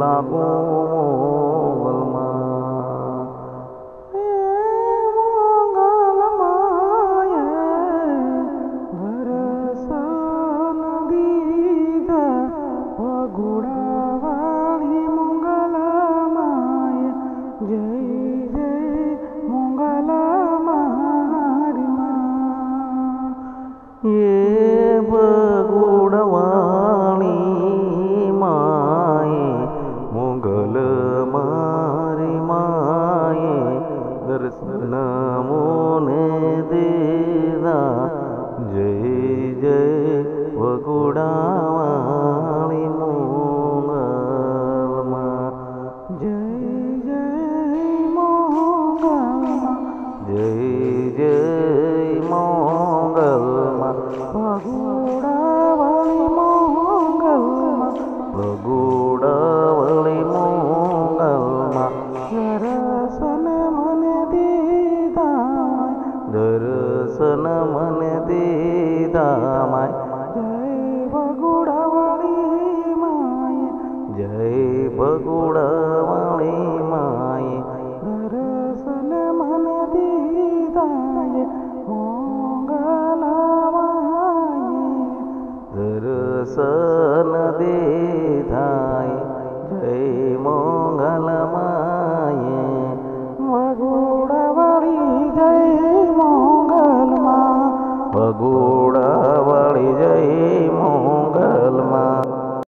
લાગો મોગલમાં ઘોડાવાળી મંગલમાય જય જય મંગલમારી માં એ ભગોડવાણી માએ મોગલ મારી માએ દર્શન મોને દેદા જય જય ભગોડવાણી મોગલમાં જય જય મંગલમાં જય જય મોગલમાં ભગોડાવાળી મંગલમાં ભગોડાવાળી મોગલમાં દર્શન મને દીધા દર્શન મને દીધા માય જય ભગોડાવાળી માય જય ભગોડાવાળી